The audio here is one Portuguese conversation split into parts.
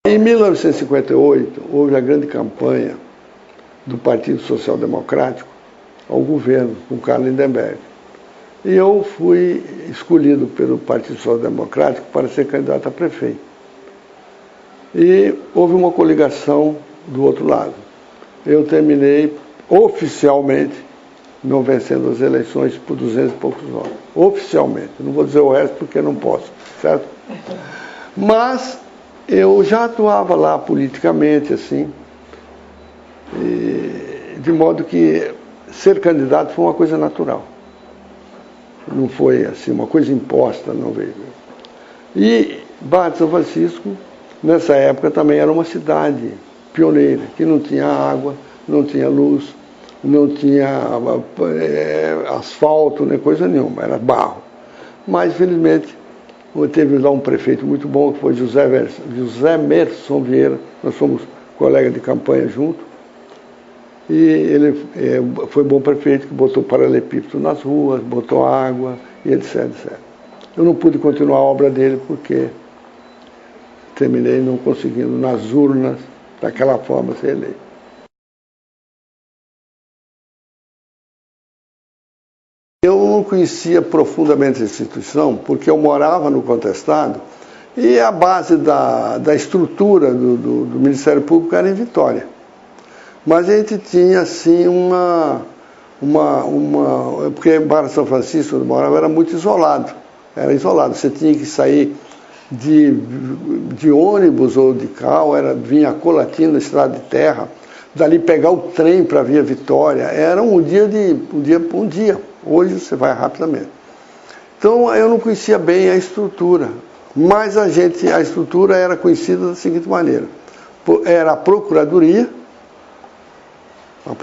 Em 1958, houve a grande campanha do Partido Social Democrático ao governo, com Carlos Lindenberg. E eu fui escolhido pelo Partido Social Democrático para ser candidato a prefeito. E houve uma coligação do outro lado. Eu terminei oficialmente não vencendo as eleições por 200 e poucos votos. Oficialmente. Não vou dizer o resto porque não posso, certo? Mas eu já atuava lá politicamente, assim, de modo que ser candidato foi uma coisa natural. Não foi assim uma coisa imposta, não veio. E Barra de São Francisco, nessa época, também era uma cidade pioneira, que não tinha água, não tinha luz, não tinha asfalto, nem coisa nenhuma, era barro. Mas, felizmente, teve lá um prefeito muito bom, que foi José Merson Vieira, nós fomos colegas de campanha junto, e ele foi bom prefeito, que botou paralelepípedo nas ruas, botou água, e etc, etc. Eu não pude continuar a obra dele porque terminei não conseguindo, nas urnas, daquela forma, ser eleito. Eu não conhecia profundamente a instituição, porque eu morava no Contestado, e a base da estrutura do Ministério Público era em Vitória. Mas a gente tinha, assim, porque Barra de São Francisco, onde eu morava, era muito isolado. Era isolado. Você tinha que sair de ônibus ou de carro, vinha a Colatina, estrada de terra, dali pegar o trem para vir a Vitória. Era um dia. Hoje você vai rapidamente. Então eu não conhecia bem a estrutura, mas a estrutura era conhecida da seguinte maneira: era a procuradoria, o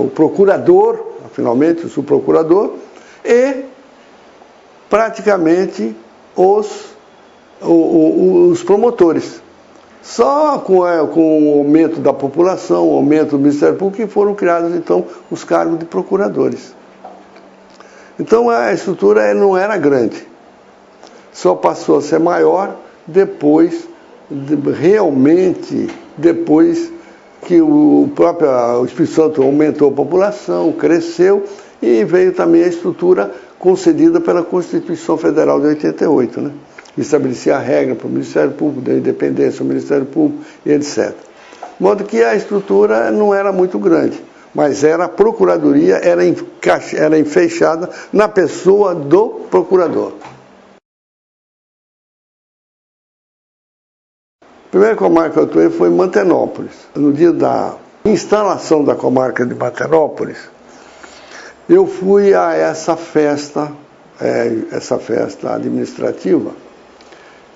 procurador, finalmente o subprocurador, e praticamente os promotores. Só com o aumento da população, o aumento do Ministério Público, que foram criados, então, os cargos de procuradores. Então, a estrutura não era grande. Só passou a ser maior depois que o Espírito Santo aumentou a população, cresceu, e veio também a estrutura concedida pela Constituição Federal de 88, né? Estabelecia a regra para o Ministério Público, da independência do Ministério Público, e etc. De modo que a estrutura não era muito grande, mas a procuradoria era enfeixada na pessoa do procurador. A primeira comarca que eu atuei foi em Mantenópolis. No dia da instalação da comarca de Mantenópolis, eu fui a essa festa administrativa.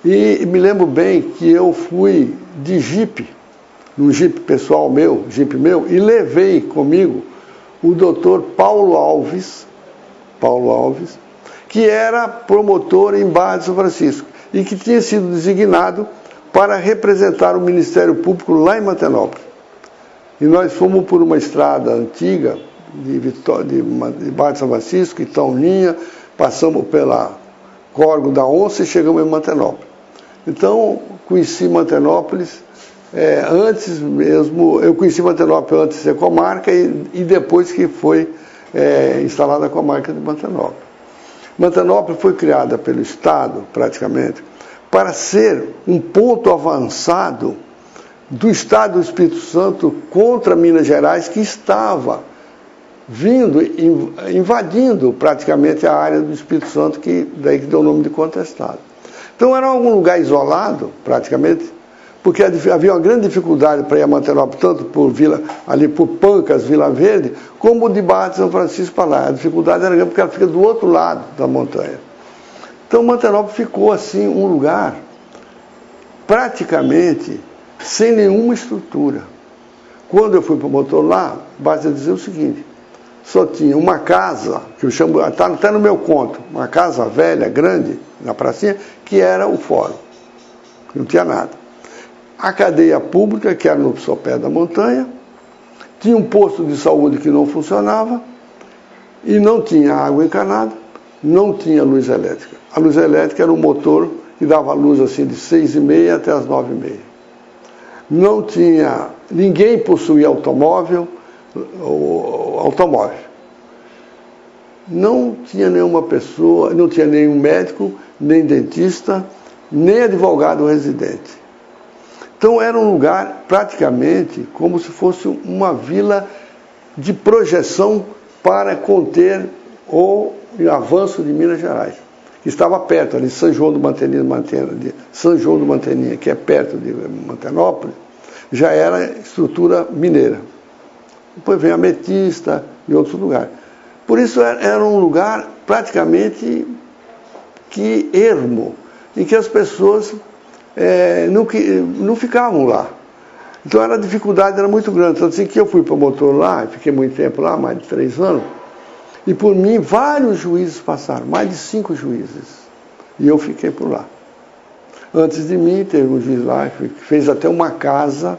E me lembro bem que eu fui de jipe, num jipe pessoal meu, e levei comigo o doutor Paulo Alves, que era promotor em Barra de São Francisco e que tinha sido designado para representar o Ministério Público lá em Mantenópolis. E nós fomos por uma estrada antiga de Barra de São Francisco, Itaúninha, passamos pela Córrego da Onça e chegamos em Mantenópolis. Então, conheci Mantenópolis antes mesmo, eu conheci Mantenópolis antes de ser comarca e depois que foi instalada a comarca de Mantenópolis. Mantenópolis foi criada pelo Estado, praticamente, para ser um ponto avançado do Estado do Espírito Santo contra Minas Gerais, que estava invadindo praticamente a área do Espírito Santo, daí que deu o nome de Contestado. Então era algum lugar isolado, praticamente, porque havia uma grande dificuldade para ir a Mantenópolis, tanto ali por Pancas, Vila Verde, como de Barra de São Francisco para lá. A dificuldade era grande porque ela fica do outro lado da montanha. Então Mantenópolis ficou assim um lugar praticamente sem nenhuma estrutura. Quando eu fui promotor lá, basta dizer o seguinte: só tinha uma casa, que eu chamo, está até no meu conto, uma casa velha, grande, na pracinha, que era o fórum. Não tinha nada. A cadeia pública, que era no sopé da montanha, tinha um posto de saúde que não funcionava, e não tinha água encanada, não tinha luz elétrica. A luz elétrica era um motor que dava luz assim de 6h30 até as 9h30. Não tinha, ninguém possuía automóvel. Não tinha nenhuma pessoa, não tinha nenhum médico, nem dentista, nem advogado residente. Então era um lugar praticamente como se fosse uma vila de projeção para conter o avanço de Minas Gerais, que estava perto ali, São João do Manteninha, que é perto de Mantenópolis, já era estrutura mineira. Depois vem Ametista e outros lugares. Por isso era um lugar praticamente que ermo, em que as pessoas não ficavam lá. Então a dificuldade era muito grande. Tanto assim que eu fui promotor lá, fiquei muito tempo lá, mais de 3 anos, e por mim vários juízes passaram, mais de 5 juízes. E eu fiquei por lá. Antes de mim, teve um juiz lá que fez até uma casa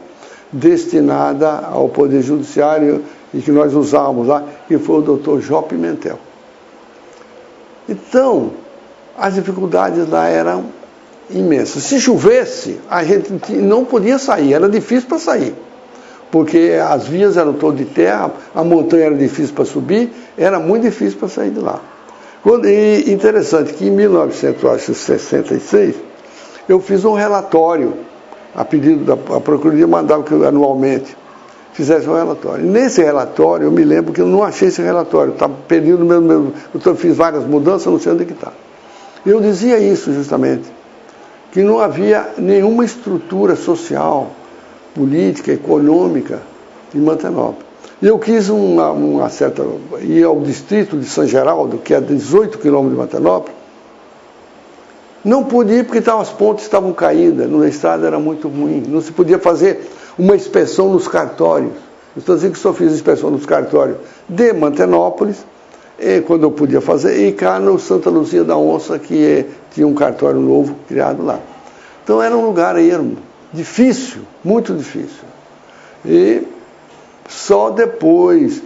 destinada ao Poder Judiciário e que nós usávamos lá, que foi o doutor Jó Pimentel. Então, as dificuldades lá eram imensas. Se chovesse, a gente não podia sair, era difícil para sair, porque as vias eram todas de terra, a montanha era difícil para subir, era muito difícil para sair de lá. E interessante que em 1966, eu fiz um relatório, a pedido da Procuradoria, mandava que eu anualmente fizesse um relatório. E nesse relatório, eu me lembro que eu não achei esse relatório, estava perdido no meu, eu fiz várias mudanças, não sei onde é que está. Eu dizia isso justamente, que não havia nenhuma estrutura social, política, econômica em Mantenópolis. E eu quis ir ao distrito de São Geraldo, que é a 18 quilômetros de Mantenópolis. Não pude ir porque as pontes estavam caídas, a estrada era muito ruim, não se podia fazer uma inspeção nos cartórios. Eu estou dizendo que só fiz inspeção nos cartórios de Mantenópolis, quando eu podia fazer, e cá no Santa Luzia da Onça, que tinha um cartório novo criado lá. Então era um lugar ermo, difícil, muito difícil. E só depois,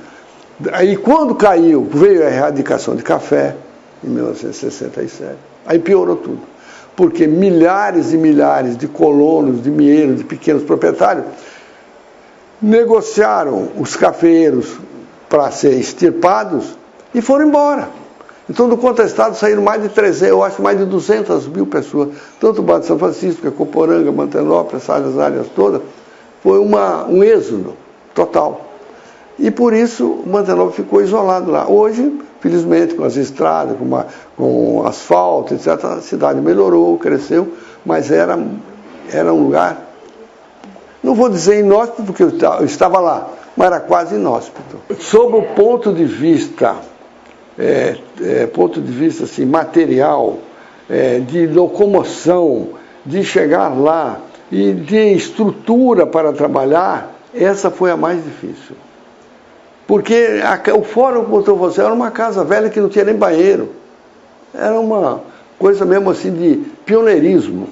aí quando caiu, veio a erradicação de café, em 1967, aí piorou tudo. Porque milhares e milhares de colonos, de mineiros, de pequenos proprietários, negociaram os cafeeiros para serem extirpados e foram embora. Então, do contestado saíram mais de 300, eu acho mais de 200 mil pessoas, tanto o Baixo de São Francisco, Coporanga, Mantenópolis, essas áreas todas, foi um êxodo total. E por isso Mantenópolis ficou isolado lá. Hoje, felizmente, com as estradas, com asfalto, etc., a cidade melhorou, cresceu, mas era um lugar, não vou dizer inóspito, porque eu estava lá, mas era quase inóspito. Sob o ponto de vista assim, material, de locomoção, de chegar lá e de estrutura para trabalhar, essa foi a mais difícil. Porque o fórum, como eu você, era uma casa velha que não tinha nem banheiro. Era uma coisa mesmo assim de pioneirismo.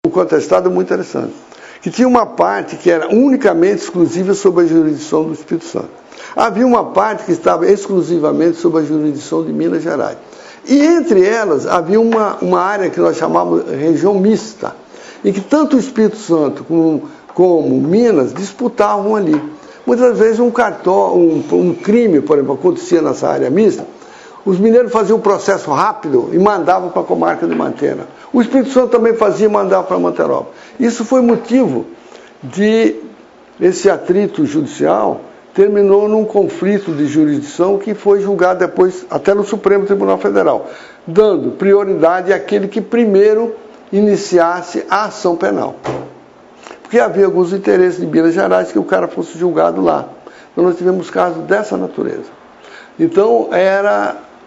O contestado é muito interessante. Que tinha uma parte que era unicamente exclusiva sob a jurisdição do Espírito Santo. Havia uma parte que estava exclusivamente sob a jurisdição de Minas Gerais. E entre elas havia uma área que nós chamávamos região mista, em que tanto o Espírito Santo como Minas disputavam ali. Muitas vezes um crime, por exemplo, acontecia nessa área mista, os mineiros faziam um processo rápido e mandavam para a comarca de Mantena. O Espírito Santo também fazia e mandava para Mantenópolis. Isso foi motivo de esse atrito judicial terminou num conflito de jurisdição que foi julgado depois até no Supremo Tribunal Federal, dando prioridade àquele que primeiro iniciasse a ação penal. Porque havia alguns interesses de Minas Gerais que o cara fosse julgado lá. Então nós tivemos casos dessa natureza. Então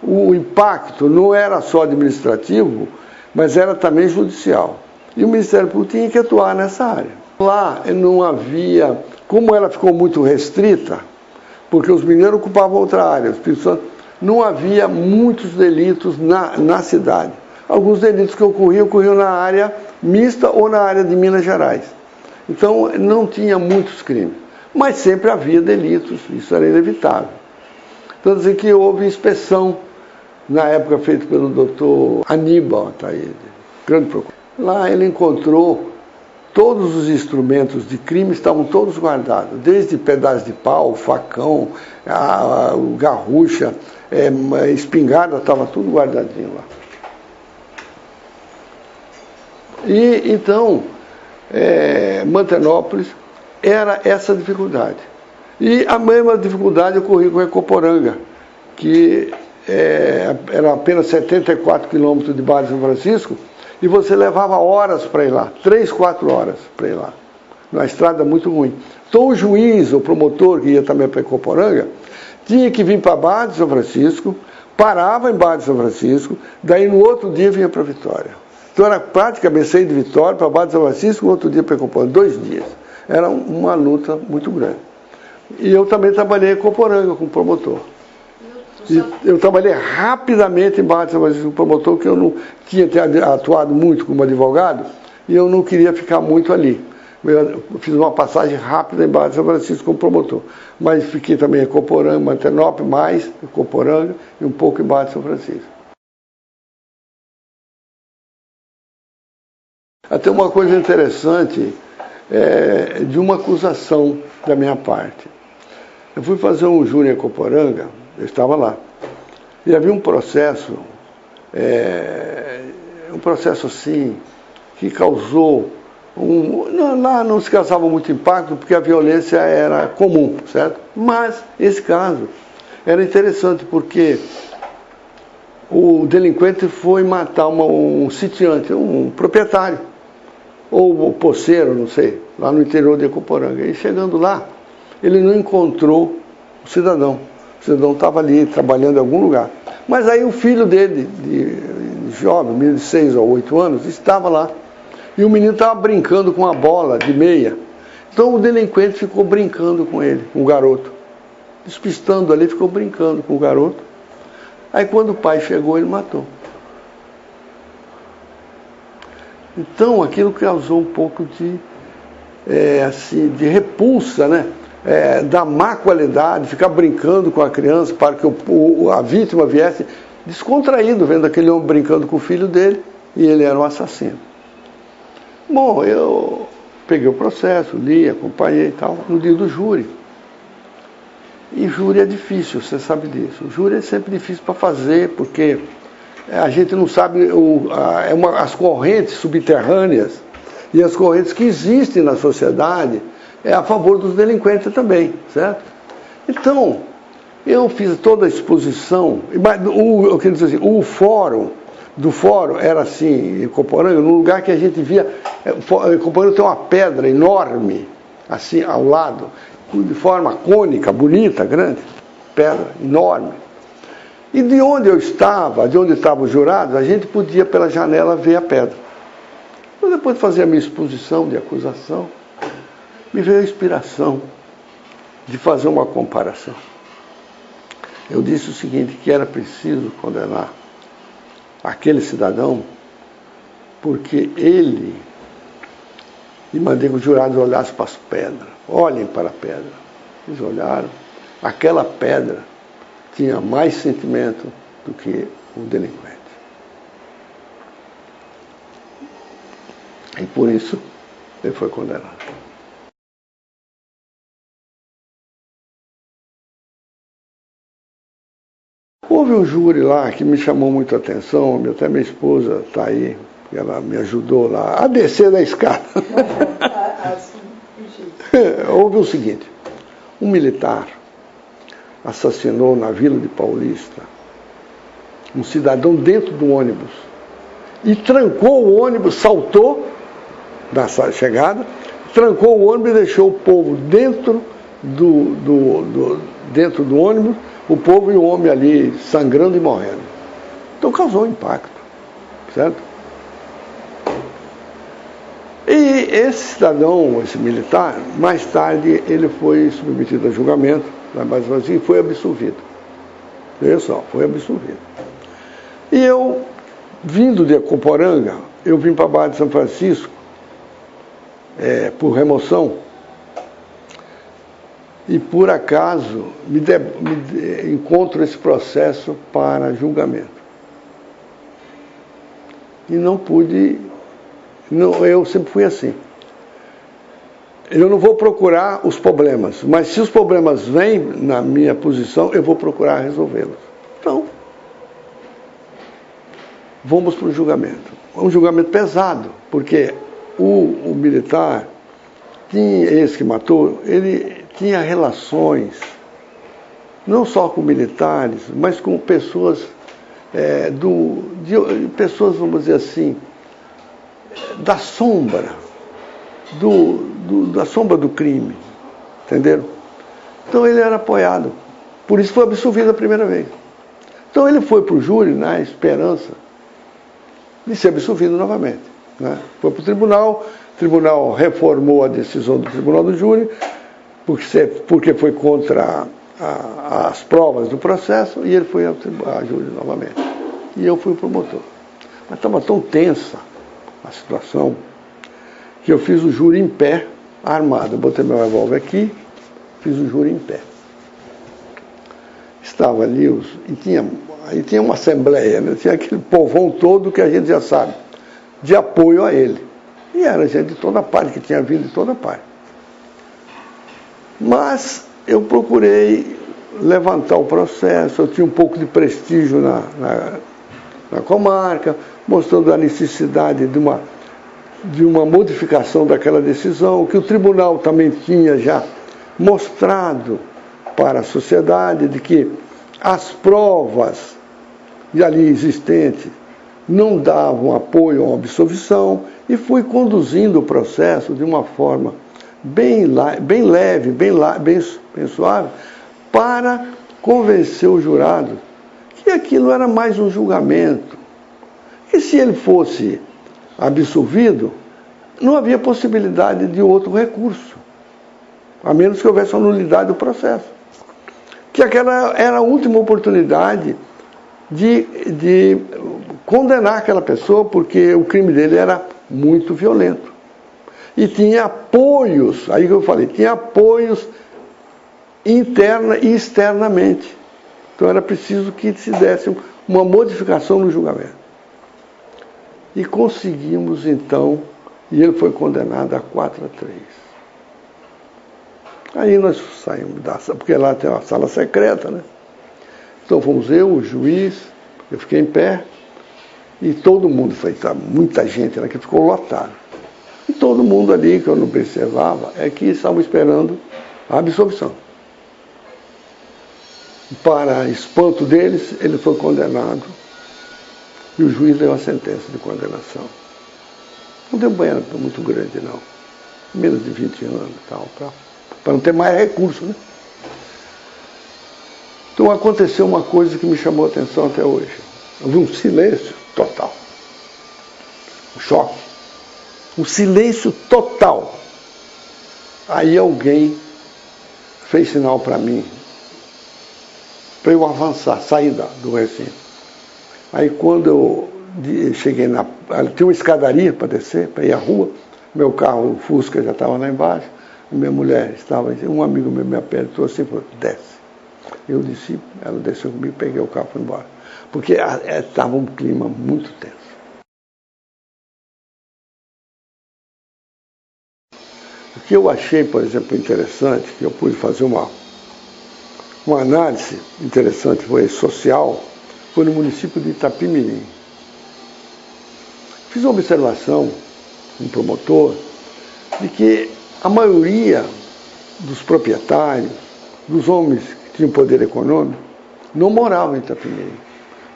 o impacto não era só administrativo, mas era também judicial. E o Ministério Público tinha que atuar nessa área. Lá não havia, como ela ficou muito restrita, porque os mineiros ocupavam outra área, o Espírito Santo, não havia muitos delitos na cidade. Alguns delitos que ocorriam na área mista ou na área de Minas Gerais. Então, não tinha muitos crimes. Mas sempre havia delitos, isso era inevitável. Então, dizer que houve inspeção na época feito pelo doutor Aníbal Ataíde, grande procurador. Lá ele encontrou todos os instrumentos de crime, estavam todos guardados, desde pedaços de pau, facão, garrucha, espingarda, estava tudo guardadinho lá. E então, Mantenópolis era essa dificuldade. E a mesma dificuldade ocorria com Ecoporanga, que era apenas 74 quilômetros de Barra de São Francisco, e você levava horas para ir lá, 3, 4 horas para ir lá, numa estrada muito ruim. Então o juiz, o promotor, que ia também para Ecoporanga, tinha que vir para Barra de São Francisco, parava em Barra de São Francisco, daí no outro dia vinha para Vitória. Então era praticamente sair de Vitória para Barra de São Francisco, no outro dia para Ecoporanga, 2 dias. Era uma luta muito grande. E eu também trabalhei em Ecoporanga como promotor. Eu trabalhei rapidamente em Barra de São Francisco como promotor, porque eu não tinha atuado muito como advogado e eu não queria ficar muito ali. Eu fiz uma passagem rápida em Barra de São Francisco como promotor, mas fiquei também em Ecoporanga, Mantenópolis, mais Ecoporanga e um pouco em Barra de São Francisco. Até uma coisa interessante de uma acusação da minha parte. Eu fui fazer um júri em Ecoporanga, eu estava lá, e havia um processo assim, que causou, lá não se causava muito impacto, porque a violência era comum, certo? Mas esse caso era interessante, porque o delinquente foi matar um sitiante, um proprietário, ou poceiro, não sei, lá no interior de Ecoporanga. E chegando lá, ele não encontrou o cidadão. O cidadão estava ali, trabalhando em algum lugar. Mas aí o filho dele, de jovem, menino de 6 ou 8 anos, estava lá. E o menino estava brincando com uma bola de meia. Então o delinquente ficou brincando com ele, com o garoto. Despistando ali, ficou brincando com o garoto. Aí quando o pai chegou, ele matou. Então aquilo causou um pouco de repulsa, né? Da má qualidade, ficar brincando com a criança para que a vítima viesse descontraído, vendo aquele homem brincando com o filho dele, e ele era um assassino. Bom, eu peguei o processo, li, acompanhei e tal, no dia do júri. E júri é difícil, você sabe disso. O júri é sempre difícil para fazer, porque a gente não sabe as correntes subterrâneas e as correntes que existem na sociedade a favor dos delinquentes também, certo? Então, eu fiz toda a exposição, eu quero dizer assim, o fórum era assim, em Ecoporanga, num lugar que a gente via, Ecoporanga tem uma pedra enorme, assim, ao lado, de forma cônica, bonita, grande, pedra enorme. E de onde eu estava, de onde estavam os jurados, a gente podia pela janela ver a pedra. Então, depois de fazer a minha exposição de acusação, me veio a inspiração de fazer uma comparação. Eu disse o seguinte, que era preciso condenar aquele cidadão, porque ele, e mandei que os jurados olhassem para as pedras, olhem para a pedra. Eles olharam, aquela pedra tinha mais sentimento do que o delinquente. E por isso ele foi condenado. Houve um júri lá que me chamou muito a atenção, até minha esposa está aí, ela me ajudou lá a descer da escada. Houve o seguinte, um militar assassinou na Vila de Paulista um cidadão dentro do ônibus e trancou o ônibus, saltou da chegada, trancou o ônibus e deixou o povo dentro do ônibus, o povo e o homem ali sangrando e morrendo. Então causou impacto, certo? E esse cidadão, esse militar, mais tarde ele foi submetido a julgamento, e foi absolvido. Veja só, foi absolvido. E eu, vindo de Ecoporanga, eu vim para a Barra de São Francisco, por remoção, e por acaso encontro esse processo para julgamento. e não pude, eu sempre fui assim. Eu não vou procurar os problemas, mas se os problemas vêm na minha posição, eu vou procurar resolvê-los. Então, vamos para o julgamento. Um julgamento pesado, porque o militar, esse que matou, ele tinha relações, não só com militares, mas com pessoas, pessoas, vamos dizer assim, da sombra, da sombra do crime, entenderam? Então ele era apoiado, por isso foi absolvido a primeira vez. Então ele foi para o júri na esperança de ser absolvido novamente, né? Foi para o tribunal reformou a decisão do tribunal do júri, porque foi contra as provas do processo, e ele foi ao júri novamente. E eu fui o promotor. Mas estava tão tensa a situação, que eu fiz o júri em pé, armado. Eu botei meu revólver aqui, fiz o júri em pé. Estava ali, aí tinha uma assembleia, né? Tinha aquele povão todo que a gente já sabe, de apoio a ele. E era gente de toda parte, que tinha vindo de toda parte. Mas eu procurei levantar o processo, eu tinha um pouco de prestígio na comarca, mostrando a necessidade de uma modificação daquela decisão, que o tribunal também tinha já mostrado para a sociedade de que as provas ali existentes não davam apoio a uma absolvição, e fui conduzindo o processo de uma forma bem leve, bem suave, para convencer o jurado que aquilo era mais um julgamento. E se ele fosse absolvido, não havia possibilidade de outro recurso, a menos que houvesse a nulidade do processo. Que aquela era a última oportunidade de condenar aquela pessoa, porque o crime dele era muito violento. E tinha apoios, aí que eu falei, tinha apoios interna e externamente. Então era preciso que se desse uma modificação no julgamento. E conseguimos então, e ele foi condenado a 4-3. Aí nós saímos da sala, porque lá tem uma sala secreta, né? Então fomos eu, o juiz, eu fiquei em pé, e todo mundo, muita gente lá que ficou lotado. E todo mundo ali, que eu não observava, é que estavam esperando a absolvição. Para espanto deles, ele foi condenado, e o juiz deu a sentença de condenação. Não deu banho muito grande, não. Menos de 20 anos e tal, para não ter mais recurso, né? Então aconteceu uma coisa que me chamou a atenção até hoje. Houve um silêncio total. Um choque. Um silêncio total. Aí alguém fez sinal para mim, para eu avançar, sair do recinto. Aí quando eu cheguei tinha uma escadaria para descer, para ir à rua, meu carro, o Fusca, já estava lá embaixo, minha mulher estava, um amigo meu me apertou assim e falou, desce. Eu desci, ela desceu comigo, peguei o carro e fui embora. Porque estava um clima muito tenso. O que eu achei, por exemplo, interessante, que eu pude fazer uma análise interessante, foi social, foi no município de Itapimirim. Fiz uma observação, um promotor, de que a maioria dos proprietários, dos homens que tinham poder econômico, não moravam em Itapimirim.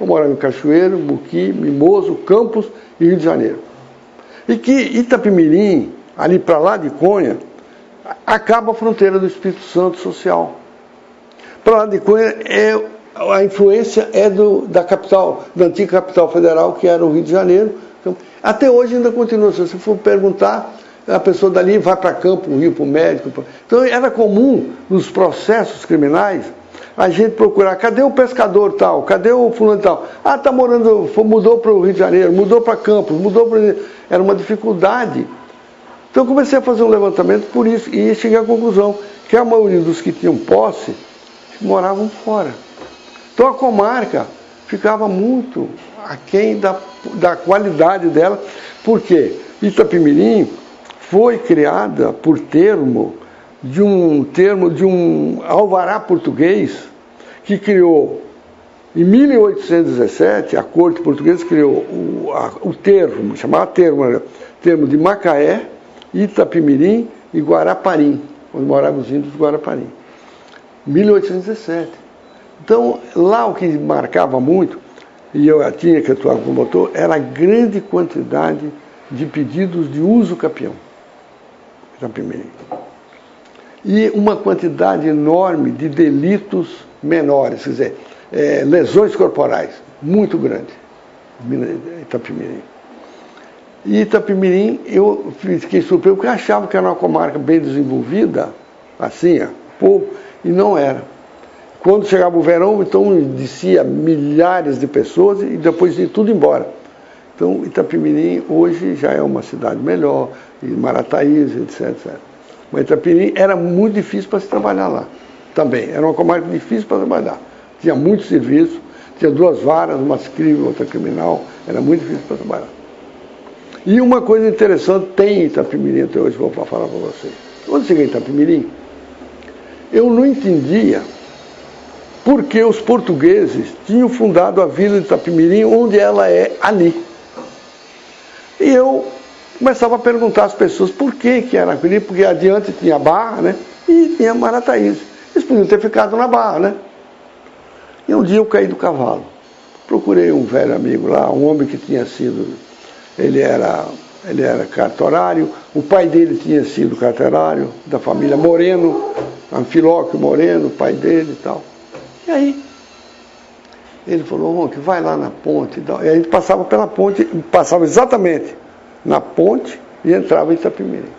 Ou moravam em Cachoeiro, Buqui, Mimoso, Campos e Rio de Janeiro. E que Itapimirim, ali para lá de Conha, acaba a fronteira do Espírito Santo social. Para lá de Conha, a influência é da capital, da antiga capital federal, que era o Rio de Janeiro. Então, até hoje ainda continua. Se você for perguntar, a pessoa dali vai para campo, o Rio para o médico. Então era comum, nos processos criminais, a gente procurar, cadê o pescador tal, cadê o fulano tal? Ah, está morando, mudou para o Rio de Janeiro, mudou para Campos, mudou para... Era uma dificuldade. Então eu comecei a fazer um levantamento por isso, e cheguei à conclusão que a maioria dos que tinham posse moravam fora. Então a comarca ficava muito aquém da qualidade dela, porque Itapemirim foi criada por termo de um alvará português que criou, em 1817, a corte portuguesa criou o termo, chamava termo de Macaé, Itapemirim e Guaraparim, onde moravam os índios de Guaraparim. 1817. Então, lá o que marcava muito, e eu tinha que atuar como promotor, era a grande quantidade de pedidos de uso capião. Itapemirim. E uma quantidade enorme de delitos menores, quer dizer, lesões corporais, muito grande. Itapemirim. E Itapemirim, eu fiquei surpreso, porque eu achava que era uma comarca bem desenvolvida, assim, pouco, e não era. Quando chegava o verão, então descia milhares de pessoas e depois ia tudo embora. Então, Itapemirim hoje já é uma cidade melhor, e Marataízes, etc, etc. Mas Itapemirim era muito difícil para se trabalhar lá. Também, era uma comarca difícil para trabalhar. Tinha muito serviço, tinha 2 varas, uma civil, outra criminal, era muito difícil para trabalhar. E uma coisa interessante tem em Itapemirim até hoje, vou falar para vocês. Quando eu cheguei em Itapemirim, eu não entendia por que os portugueses tinham fundado a vila de Itapemirim, onde ela é ali. E eu começava a perguntar às pessoas por que era ali, porque adiante tinha a Barra, né? E tinha Marataízes. Eles podiam ter ficado na Barra, né? E um dia eu caí do cavalo. Procurei um velho amigo lá, um homem que tinha sido... Ele era cartorário, o pai dele tinha sido cartorário, da família Moreno, Anfilóquio Moreno, o pai dele e tal. E aí, ele falou, que vai lá na ponte. E a gente passava pela ponte, passava exatamente na ponte e entrava em Itapemirim.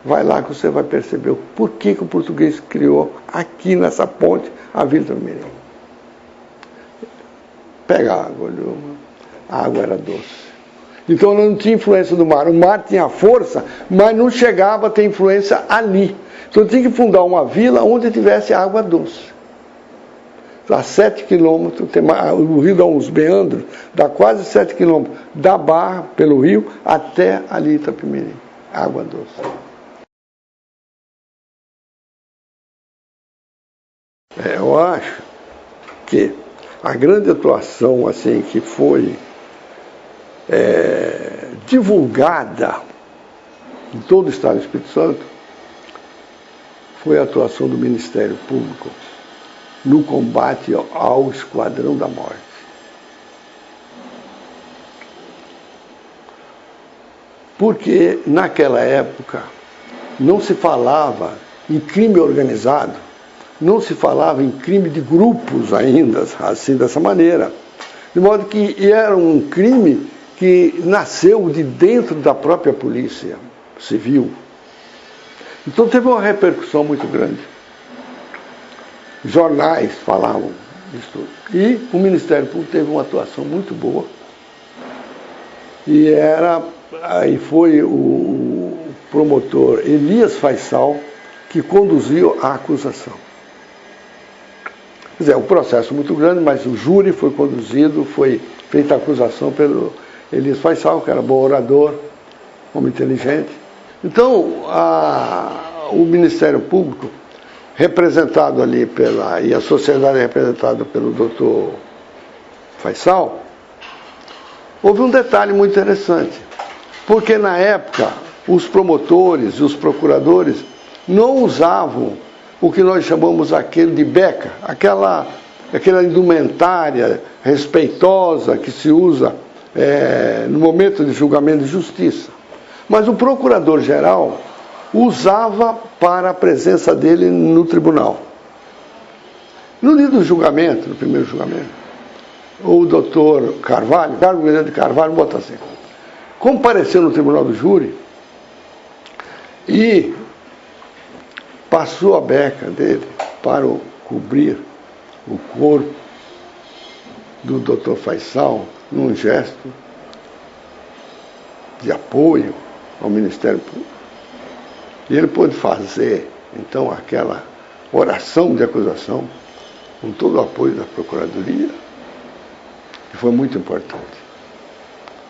Vai lá que você vai perceber o porquê que o português criou aqui nessa ponte a vila de Itapemirim. Pega a água, olhou, a água era doce. Então não tinha influência do mar. O mar tinha força, mas não chegava a ter influência ali. Então tinha que fundar uma vila onde tivesse água doce. A 7 quilômetros, o rio dá uns meandros, dá quase 7 quilômetros da Barra, pelo rio, até ali Itapemirim. Água doce. Eu acho que a grande atuação assim, que foi divulgada em todo o Estado do Espírito Santo foi a atuação do Ministério Público no combate ao Esquadrão da Morte. Porque naquela época não se falava em crime organizado, não se falava em crime de grupos ainda, assim, dessa maneira. De modo que era um crime que nasceu de dentro da própria polícia civil. Então teve uma repercussão muito grande. Jornais falavam disso tudo. E o Ministério Público teve uma atuação muito boa. E aí foi o promotor Elias Faisal que conduziu a acusação. Quer dizer, um processo muito grande, mas o júri foi conduzido, foi feita a acusação pelo Elias Faisal, que era bom orador, homem inteligente. Então, o Ministério Público, representado ali e a sociedade representada pelo doutor Faisal, houve um detalhe muito interessante, porque na época os promotores e os procuradores não usavam o que nós chamamos aquele de beca, aquela indumentária respeitosa que se usa no momento de julgamento de justiça. Mas o procurador-geral usava para a presença dele no tribunal. No dia do julgamento, no primeiro julgamento, o doutor Carvalho, Carlos Guilherme de Carvalho, bota assim, compareceu no tribunal do júri e passou a beca dele para cobrir o corpo do doutor Faisal num gesto de apoio ao Ministério Público. E ele pôde fazer, então, aquela oração de acusação com todo o apoio da Procuradoria que foi muito importante.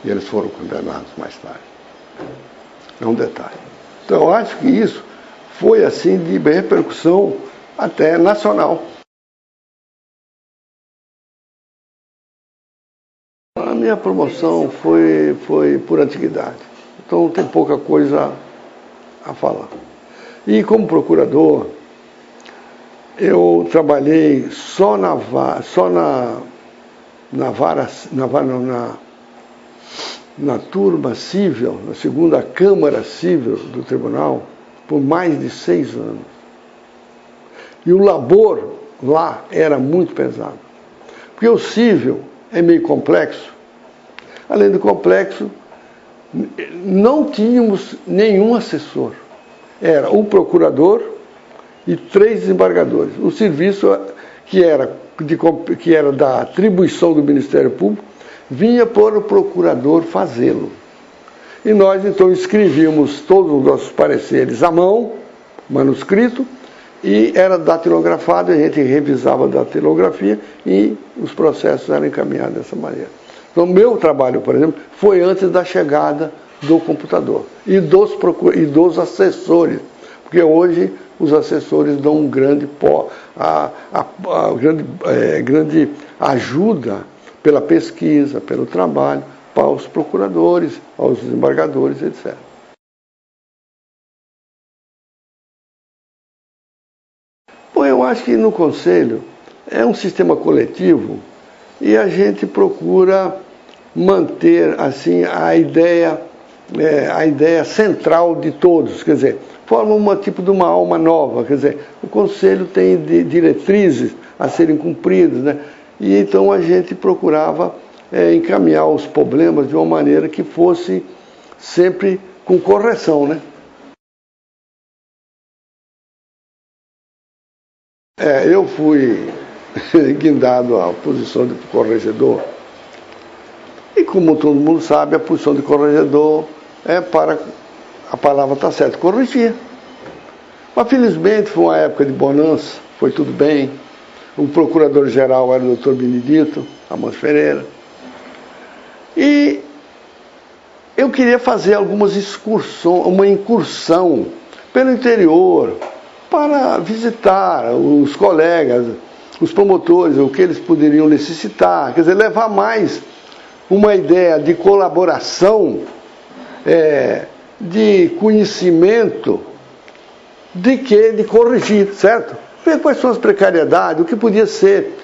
E eles foram condenados mais tarde. É um detalhe. Então, eu acho que isso foi, assim, de repercussão até nacional. A minha promoção foi por antiguidade. Então, tem pouca coisa a falar. E como procurador, eu trabalhei só na turma civil, na segunda Câmara Civil do Tribunal, por mais de 6 anos. E o labor lá era muito pesado. Porque o civil é meio complexo. Além do complexo, não tínhamos nenhum assessor. Era o procurador e 3 desembargadores. O serviço que era da atribuição do Ministério Público vinha por o procurador fazê-lo. E nós, então, escrevíamos todos os nossos pareceres à mão, manuscrito, e era datilografado, a gente revisava a datilografia e os processos eram encaminhados dessa maneira. Então, meu trabalho, por exemplo, foi antes da chegada do computador e dos assessores, porque hoje os assessores dão um grande grande ajuda pela pesquisa, pelo trabalho, para os procuradores, aos desembargadores, etc. Bom, eu acho que no Conselho é um sistema coletivo e a gente procura manter, assim, a ideia central de todos, quer dizer, forma um tipo de uma alma nova, quer dizer, o Conselho tem diretrizes a serem cumpridas, né? E então a gente procurava encaminhar os problemas de uma maneira que fosse sempre com correção, né? Eu fui guindado à posição de corregedor. E como todo mundo sabe, a posição de corregedor é para, a palavra está certa, corrigir. Mas felizmente foi uma época de bonança, foi tudo bem. O procurador-geral era o Dr. Benedito Amós Ferreira. E eu queria fazer uma incursão pelo interior, para visitar os colegas, os promotores, o que eles poderiam necessitar, quer dizer, levar mais uma ideia de colaboração, de conhecimento, de corrigir, certo? Ver quais são as precariedades, o que podia ser,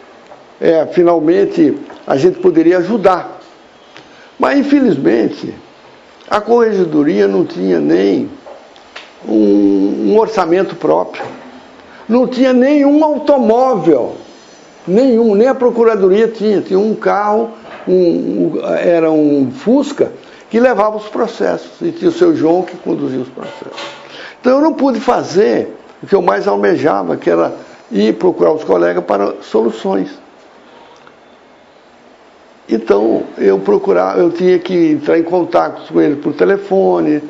finalmente, a gente poderia ajudar. Mas, infelizmente, a corregedoria não tinha nem um orçamento próprio. Não tinha nenhum automóvel, nem a procuradoria tinha um carro, era um Fusca, que levava os processos, e tinha o seu João que conduzia os processos. Então eu não pude fazer o que eu mais almejava, que era ir procurar os colegas para soluções. Então eu tinha que entrar em contato com eles por telefone,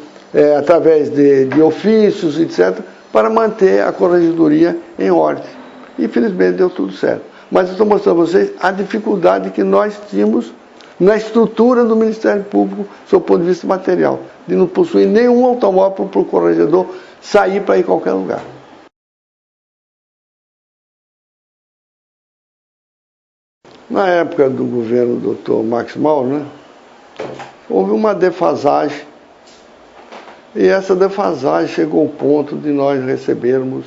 através de ofícios, etc., para manter a corregedoria em ordem. Infelizmente deu tudo certo. Mas eu estou mostrando a vocês a dificuldade que nós tínhamos na estrutura do Ministério Público, do seu ponto de vista material, de não possuir nenhum automóvel para o corregedor sair para ir a qualquer lugar. Na época do governo do Dr. Max Mauro, né, houve uma defasagem. E essa defasagem chegou ao ponto de nós recebermos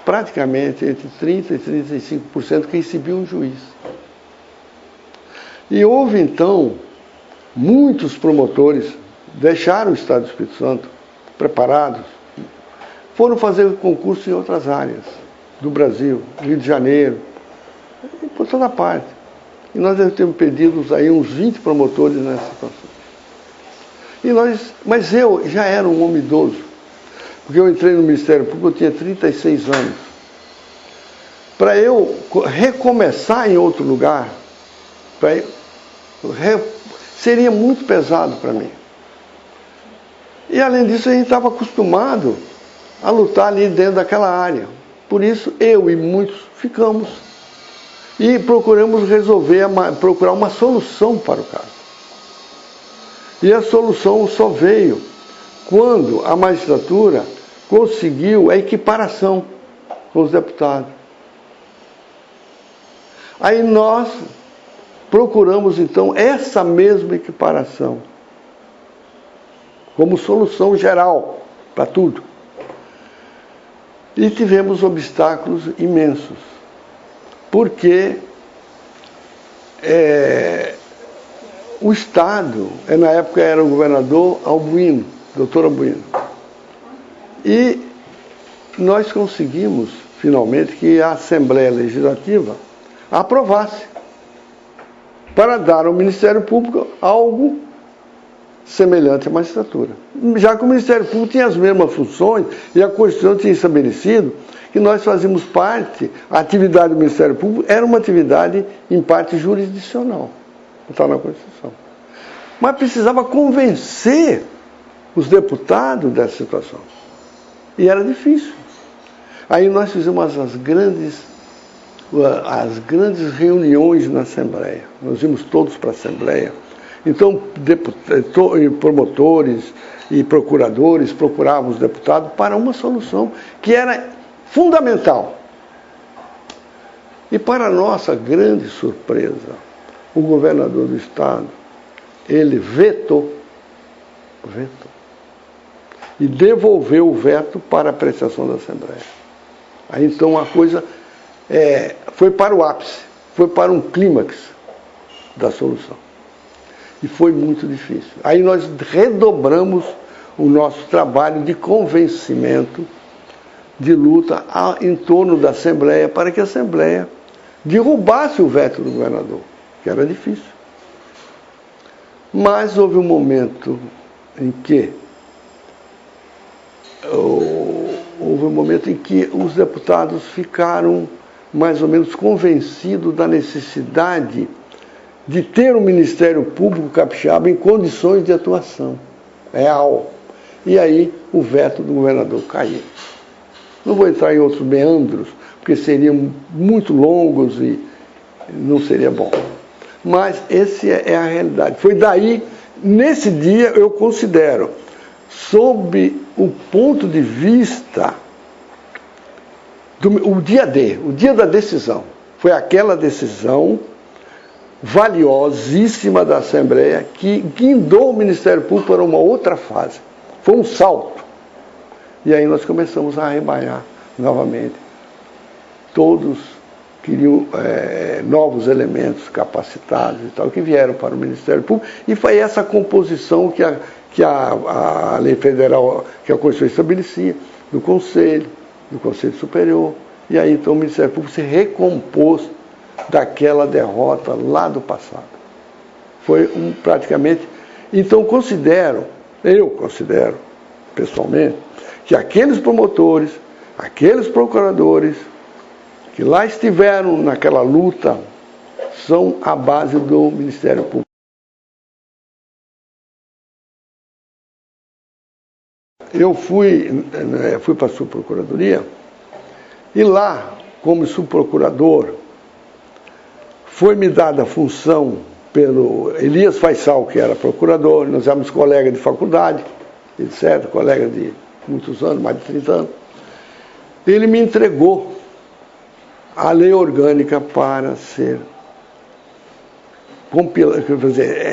praticamente entre 30% e 35% que recebia um juiz. E houve, então, muitos promotores deixaram o Estado do Espírito Santo preparados, foram fazer concurso em outras áreas do Brasil, Rio de Janeiro, e por toda parte. E nós temos perdido aí uns 20 promotores nessa situação. Mas eu já era um homem idoso, porque eu entrei no Ministério Público, eu tinha 36 anos. Para eu recomeçar em outro lugar, seria muito pesado para mim. E além disso, a gente estava acostumado a lutar ali dentro daquela área. Por isso, eu e muitos ficamos. e procuramos procurar uma solução para o caso. E a solução só veio quando a magistratura conseguiu a equiparação com os deputados. Aí nós procuramos, então, essa mesma equiparação como solução geral para tudo. E tivemos obstáculos imensos, porque o Estado, na época era o governador Albuino, doutor Albuino, e nós conseguimos, finalmente, que a Assembleia Legislativa aprovasse para dar ao Ministério Público algo semelhante à magistratura. Já que o Ministério Público tinha as mesmas funções e a Constituição tinha estabelecido que nós fazíamos parte, a atividade do Ministério Público era uma atividade em parte jurisdicional, está na Constituição. Mas precisava convencer os deputados dessa situação. E era difícil. Aí nós fizemos as grandes reuniões na Assembleia. Nós íamos todos para a Assembleia. Então, promotores e procuradores procuravam os deputados para uma solução que era fundamental. E para nossa grande surpresa, o governador do Estado, ele vetou e devolveu o veto para a apreciação da Assembleia. Aí então a coisa foi para o ápice, foi para um clímax da solução. E foi muito difícil. Aí nós redobramos o nosso trabalho de convencimento, de luta em torno da Assembleia, para que a Assembleia derrubasse o veto do governador, que era difícil. Mas houve um momento em que os deputados ficaram mais ou menos convencidos da necessidade de ter um Ministério Público capixaba em condições de atuação real. E aí o veto do governador caiu. Não vou entrar em outros meandros, porque seriam muito longos e não seria bom. Mas essa é a realidade. Foi daí, nesse dia, eu considero, sob o ponto de vista o dia da decisão. Foi aquela decisão valiosíssima da Assembleia que guindou o Ministério Público para uma outra fase. Foi um salto. E aí nós começamos a arrebanhar novamente. Todos queriam novos elementos capacitados e tal, que vieram para o Ministério Público. E foi essa composição que a lei federal, que a Constituição estabelecia, do Conselho Superior. E aí então o Ministério Público se recompôs daquela derrota lá do passado. Foi praticamente... Então eu considero, pessoalmente, que aqueles promotores, aqueles procuradores que lá estiveram naquela luta são a base do Ministério Público. Eu fui para a subprocuradoria e lá, como subprocurador, foi-me dada a função pelo Elias Faisal, que era procurador, nós éramos colegas de faculdade, etc., colega de muitos anos, mais de 30 anos. Ele me entregou a lei orgânica para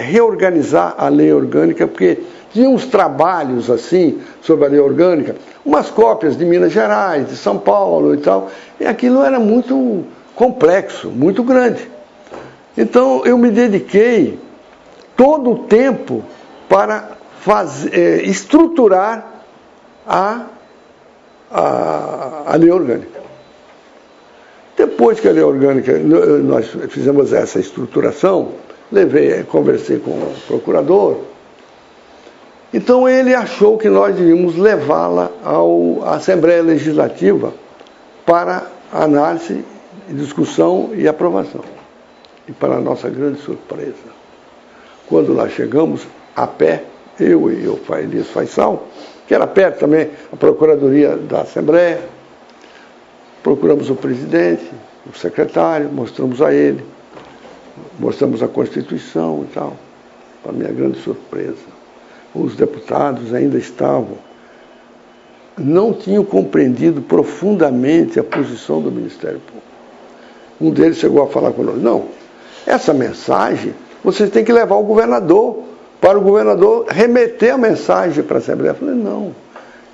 reorganizar a lei orgânica, porque tinha uns trabalhos assim sobre a lei orgânica, umas cópias de Minas Gerais, de São Paulo e tal, e aquilo era muito complexo, muito grande. Então eu me dediquei todo o tempo para estruturar a lei orgânica. Depois que a lei orgânica, nós fizemos essa estruturação, conversei com o procurador, então ele achou que nós devíamos levá-la à Assembleia Legislativa para análise, discussão e aprovação. E para a nossa grande surpresa, quando lá chegamos, a pé, eu e o Elias Faisal, que era perto também, a Procuradoria da Assembleia, procuramos o presidente o secretário, mostramos a ele, mostramos a Constituição e tal. Para minha grande surpresa, os deputados ainda não tinham compreendido profundamente a posição do Ministério Público. Um deles chegou a falar conosco: não, essa mensagem vocês têm que levar ao governador, para o governador remeter a mensagem para a Assembleia. Eu falei: não,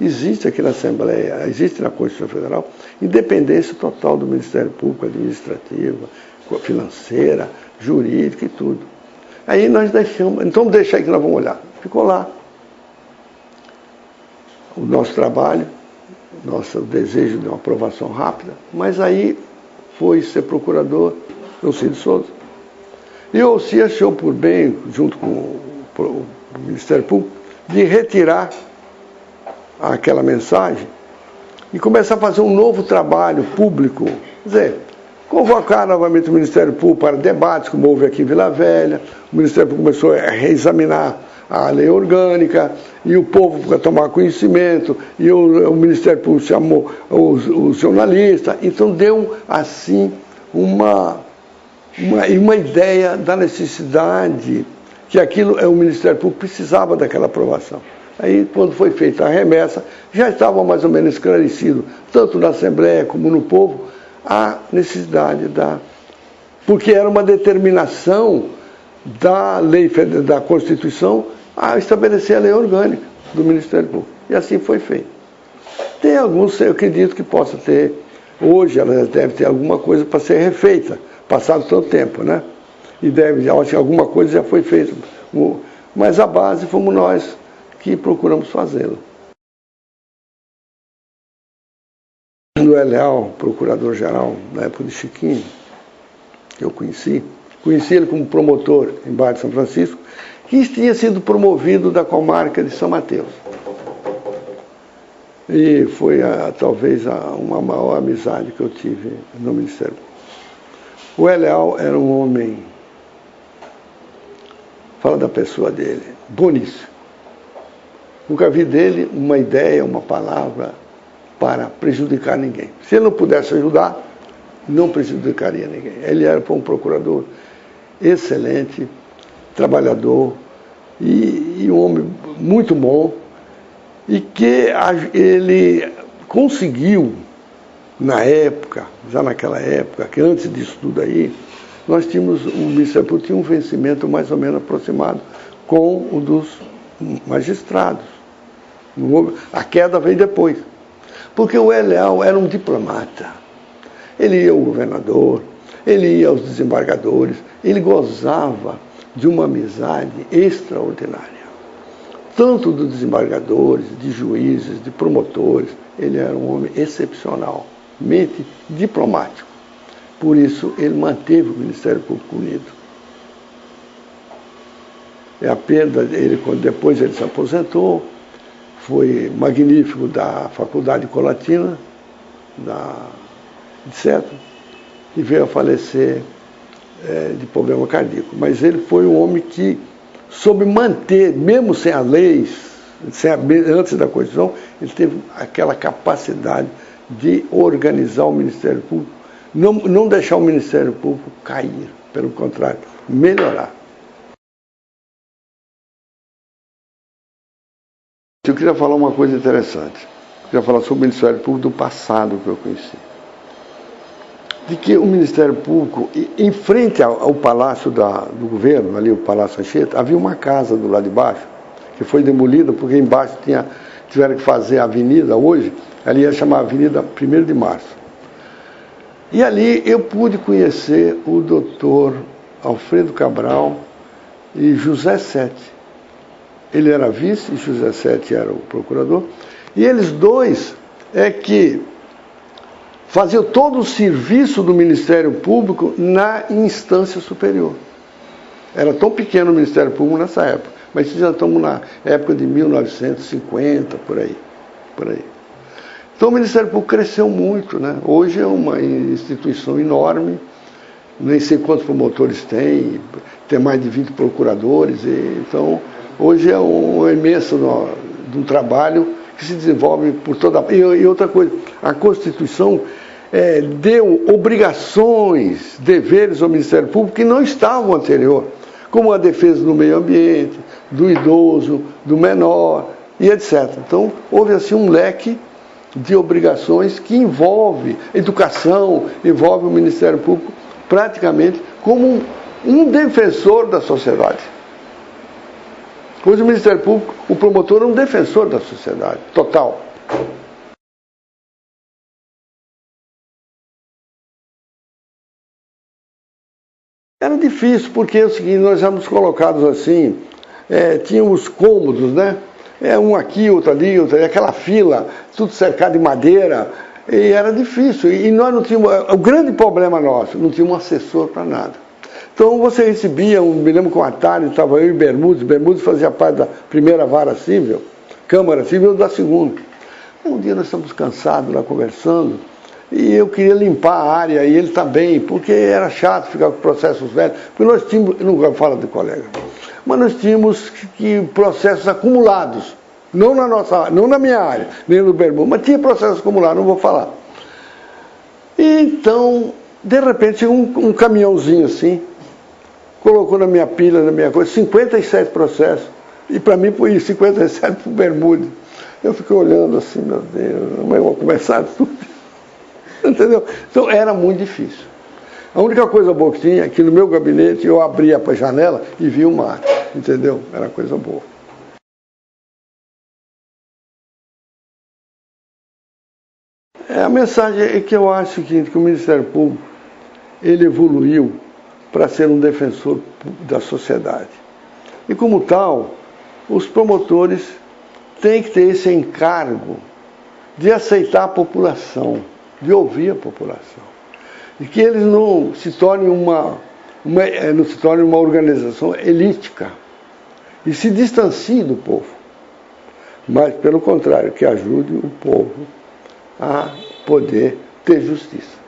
existe aqui na Assembleia, existe na Constituição Federal, independência total do Ministério Público, administrativa, financeira, jurídica e tudo. Aí nós deixamos, então deixa aí que nós vamos olhar. Ficou lá o nosso trabalho, nosso desejo de uma aprovação rápida, mas aí foi ser procurador Elci de Souza. E o Elci achou por bem, junto com o Ministério Público, de retirar aquela mensagem e começar a fazer um novo trabalho público. Quer dizer, convocar novamente o Ministério Público para debates, como houve aqui em Vila Velha. O Ministério Público começou a reexaminar a lei orgânica, e o povo foi tomar conhecimento, e o Ministério Público chamou os jornalistas. Então deu, assim, uma ideia da necessidade que aquilo, o Ministério Público precisava daquela aprovação. Aí, quando foi feita a remessa, já estava mais ou menos esclarecido, tanto na Assembleia como no povo, a necessidade porque era uma determinação da lei, da Constituição, a estabelecer a lei orgânica do Ministério Público. E assim foi feito. Tem alguns, eu acredito que possa ter, hoje ela deve ter alguma coisa para ser refeita, passado tanto tempo, né? E acho que alguma coisa já foi feita. Mas a base fomos nós que procuramos fazê-la. O Leal, procurador-geral, na época de Chiquinho, que eu conheci ele como promotor em Barra de São Francisco, que tinha sido promovido da comarca de São Mateus. E foi talvez uma maior amizade que eu tive no Ministério. O Leal era um homem, fala da pessoa dele, boníssimo. Nunca vi dele uma ideia, uma palavra para prejudicar ninguém. Se ele não pudesse ajudar, não prejudicaria ninguém. Ele foi um procurador excelente, trabalhador e um homem muito bom, e que ele conseguiu, na época, já naquela época, que antes disso tudo aí, nós tínhamos, o Ministério Público tinha um vencimento mais ou menos aproximado com o dos magistrados. A queda veio depois. Porque o Leal era um diplomata. Ele ia ao governador, ele ia aos desembargadores, ele gozava de uma amizade extraordinária. Tanto dos desembargadores, de juízes, de promotores, ele era um homem excepcionalmente diplomático. Por isso, ele manteve o Ministério Público unido. É a perda dele, quando depois ele se aposentou, foi magnífico da Faculdade Colatina, etc., e veio a falecer de problema cardíaco. Mas ele foi um homem que soube manter, mesmo sem as leis, antes da Constituição, ele teve aquela capacidade de organizar o Ministério Público, não deixar o Ministério Público cair, pelo contrário, melhorar. Eu queria falar uma coisa interessante. Eu queria falar sobre o Ministério Público do passado que eu conheci. De que o Ministério Público, em frente ao palácio do governo, ali o Palácio Anchieta, havia uma casa do lado de baixo, que foi demolida porque embaixo tiveram que fazer a avenida hoje, ali ia chamar Avenida 1º de Março. E ali eu pude conhecer o doutor Alfredo Cabral e José Sete. Ele era vice e José Sete era o procurador. E eles dois que faziam todo o serviço do Ministério Público na instância superior. Era tão pequeno o Ministério Público nessa época, mas já estamos na época de 1950, por aí. Então o Ministério Público cresceu muito, né? Hoje é uma instituição enorme, nem sei quantos promotores tem mais de 20 procuradores, então hoje é um imenso de um trabalho que se desenvolve por toda... E outra coisa, a Constituição, deu obrigações, deveres ao Ministério Público que não estavam anterior, como a defesa do meio ambiente, do idoso, do menor e etc. Então, houve assim um leque de obrigações que envolve educação, envolve o Ministério Público praticamente como um defensor da sociedade. Pois o Ministério Público, o promotor é um defensor da sociedade, total. Era difícil, porque é o seguinte, nós éramos colocados assim, tínhamos cômodos, né? Um aqui, outro ali, aquela fila, tudo cercado de madeira, e era difícil. E nós não tínhamos, o grande problema nosso, não tínhamos um assessor para nada. Então você recebia, me lembro com a tarde, estava eu e Bermudes fazia parte da primeira vara civil, Câmara Civil, da segunda. Um dia nós estamos cansados lá conversando, e eu queria limpar a área, e ele também, porque era chato ficar com processos velhos, porque nós tínhamos, eu não falo de colega, mas nós tínhamos processos acumulados, não na minha área, nem no Bermudes, mas tinha processos acumulados, não vou falar. E então, de repente, chegou um caminhãozinho assim, colocou na minha pilha, na minha coisa, 57 processos, e para mim foi 57 para o Bermudes. Eu fiquei olhando assim, meu Deus, eu vou começar tudo. Entendeu? Então era muito difícil. A única coisa boa que tinha é que no meu gabinete eu abria a janela e via o mar. Entendeu? Era coisa boa. A mensagem é que eu acho que o Ministério Público ele evoluiu para ser um defensor da sociedade. E como tal, os promotores têm que ter esse encargo de aceitar a população, de ouvir a população, e que eles não se tornem uma organização elítica e se distanciem do povo, mas pelo contrário, que ajude o povo a poder ter justiça.